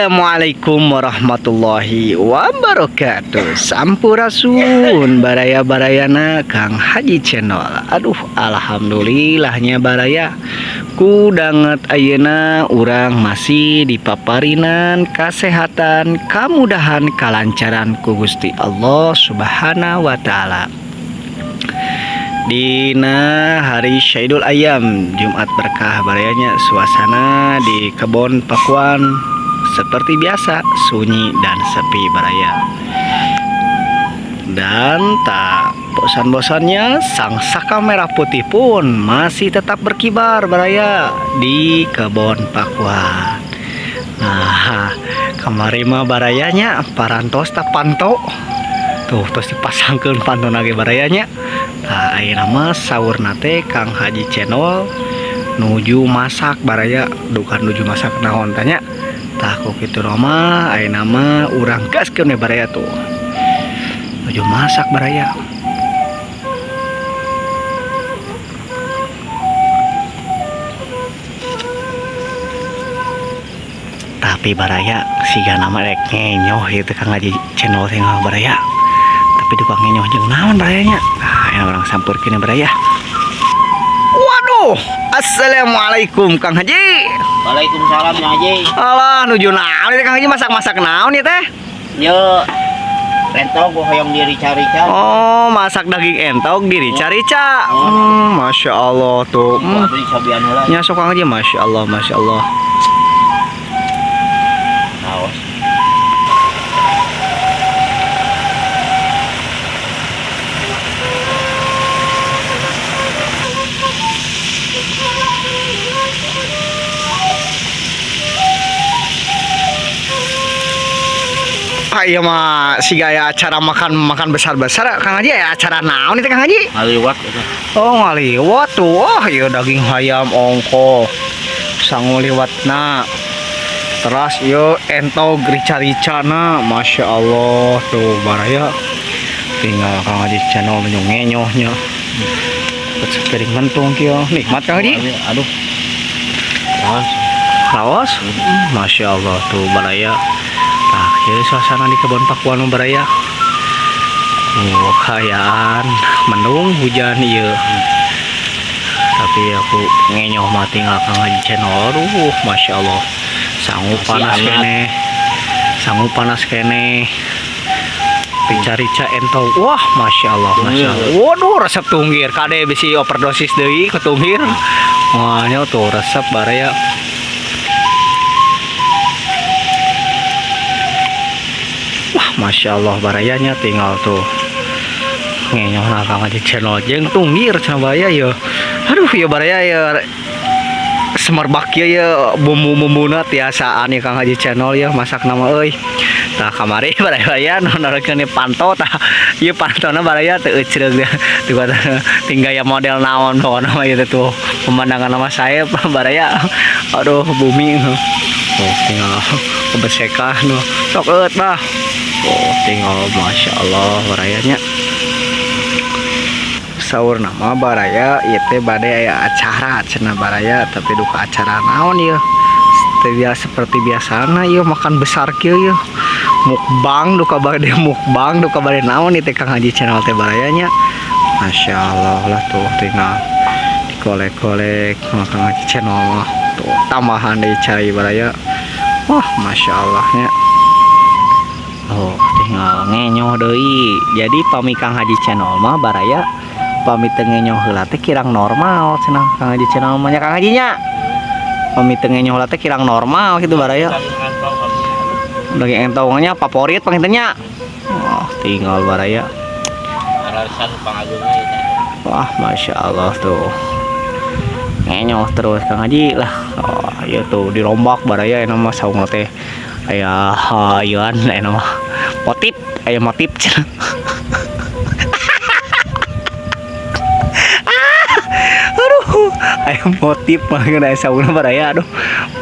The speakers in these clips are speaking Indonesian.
Assalamualaikum warahmatullahi wabarakatuh. Sampurasun baraya-barayana Kang Haji Channel. Aduh, alhamdulillahnya baraya kudanget ayeuna urang masih dipaparinan kesehatan, kemudahan, kelancaran ku Gusti Allah Subhanahu wa taala. Dina hari Syaidul Ayam, Jumat berkah barayanya, suasana di kebon Pakuan seperti biasa, sunyi dan sepi baraya. Dan tak bosan-bosannya sang saka merah putih pun masih tetap berkibar baraya di kebon Pakuan. Nah, kamari mah barayanya parantos tak panto. Tuh, terus dipasangkeun pantun lagi barayanya. Nah, ayeuna mah saurna teh Kang Haji Channel nuju masak baraya, bukan nuju masak naon tanya. Tah ku kitu mah ayeuna mah urang gaskeun we baraya tuh. Nuju masak baraya. Tapi baraya siga nama rek ngenyoh itu Kang Haji Channel teh baraya. Tapi tukang ngenyoh jeung naon barayanya. Nah, orang sampurkeun baraya. Waduh, assalamualaikum Kang Haji. Waalaikumsalam ya Haji. Alah, nuju naon teh Kang Haji, masak-masak naon ieu teh? Yo, rentog gua hoyong di rica-rica. Oh, masak daging entog di rica-rica. Masya Allah tuh. Beli sabian heula. Nya sok Kang Haji, Masya Allah, Masya Allah. Naos. Iya mah si gaya acara makan besar-besar Kang Haji, ya acara naon itu Kang Haji? Ngaliwat eta. Oh, ngaliwat tuh. Wah, iya daging ayam ongko sanguliwatna. Terus yo entog rica-ricana, Masya Allah tuh baraya. Tinggal Kang Haji Channel ngenyohnya. Sepiring mentung kieu. Nikmat Kang Haji. Aduh. Naos. Lawas. Masya Allah tuh baraya. Nah, jadi suasana di kebun Pakuan baraya. Kayaan mendung hujan iya. Tapi aku ngenyoh mah tinggal Kang Haji Channel. Aduh, Masya Allah. Sanggup panas kene. Sanggup panas kene. Rica-rica entog. Wah, Masya Allah, Masya Allah. Waduh, resep tunggir. Kade bisi overdosis deui ke tunggir. Wah, nya tuh resep baraya. Masya Allah barayanya tinggal tuh ngenyoh nah Kang Haji Channel jeung tunggir cenah baraya ya. Aduh ya baraya ya semerbak ya bumbu-bumbuna tiasaan ya Kang Haji Channel ya masak nama euy. Tah kamari baraya nonorekeun panto tah ieu pantona baraya teu ecreug teu tinggal ya model naon pokona mah ieu tuh pemandangan nama saya baraya. Aduh bumi. Oh, tinggal kebersekah no sok eut bah. Oh, tinggal Masya Allah barayanya. Saur nama baraya ieu teh bade aya acara cenah baraya, tapi duka acara naon ieu? Seperti biasana ieu makan besar kieu ieu. Mukbang duka bade mukbang duka bade naon ieu teh Kang Haji Channel teh barayanya. Masya Allah lah tuh tinggal dikolek-kolek Kang Haji Channel mah tuh tambahan deui cai baraya. Wah, Masya Allahnya. Oh, tinggal ngenyoh deui. Jadi pami Kang Haji Channel mah baraya pami teu ngenyoh heula teh kirang normal cenah Kang Haji Channel mah nya Kang Haji nya. Pami teu ngenyoh heula teh kirang normal kitu baraya. Daging entongnya favorit pangintennya. Wah, tinggal baraya. Alasan pangagungna eta. Wah, Masya Allah tuh. Ngenyoh terus Kang Haji lah. Oh, ieu tuh dirombak baraya aya mah saung teh. Aya hayeuan aya mah motif, aya motif cenah. Aduh, aya motif mah aya saungna baraya aduh.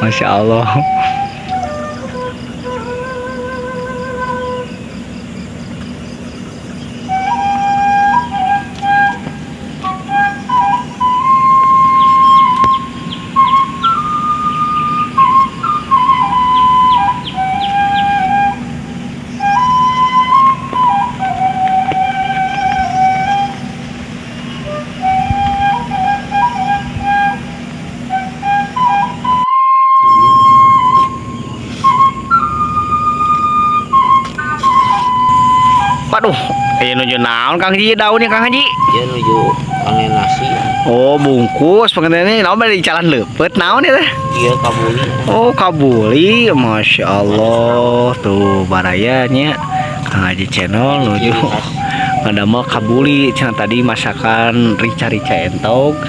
Masya Allah. Ayo nuju naon Kang Haji daunnya Kang Haji? Dia nuju kangen nasi. Oh bungkus pengennya naon bari jalan leupet naon ya teh? Dia kabuli. Oh kabuli, masya Allah tuh barayanya Kang Haji channel nuju ngadamel kabuli cenah tadi masakan rica-rica entog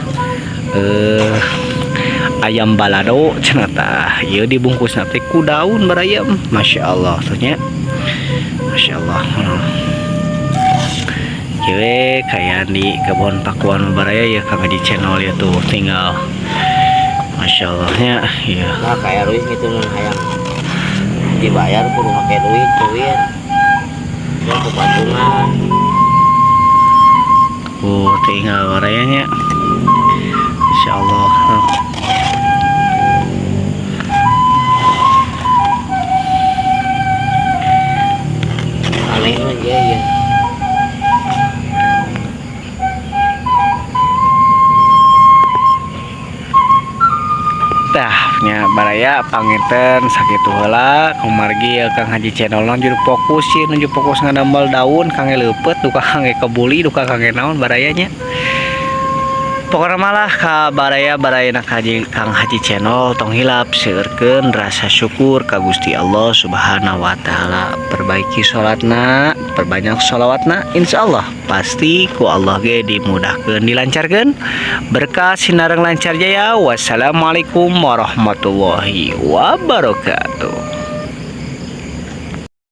ayam balado cenah tah ieu dibungkus teh ku daun baraya masya Allah tuhnya masya Allah. Kieu kayak di kebun pakuan baraya ya Kang Haji channel ya tuh tinggal masya Allahnya ya. Nah kayak duit gitu mun hayang dibayar kudu make duit dia ke patungan. Tinggal barayanya insya Allah. Aneh aja ya. Nya baraya panginten sakitu heula kumargi ya Kang Haji channel lanjut fokus sih nuju fokus ngadambal daun kangge leupet duka kangge kebuli duka kangge naon barayanya pokoknya malah ka baraya Kang Haji channel tong hilap seueurkeun rasa syukur ka Gusti Allah Subhanahu wa taala, perbaiki salatna, perbanyak sholawatna, insyaallah pasti ku Allah ge dimudahkeun dilancarkeun berkah sinareng lancar jaya. Wassalamualaikum warahmatullahi wabarakatuh.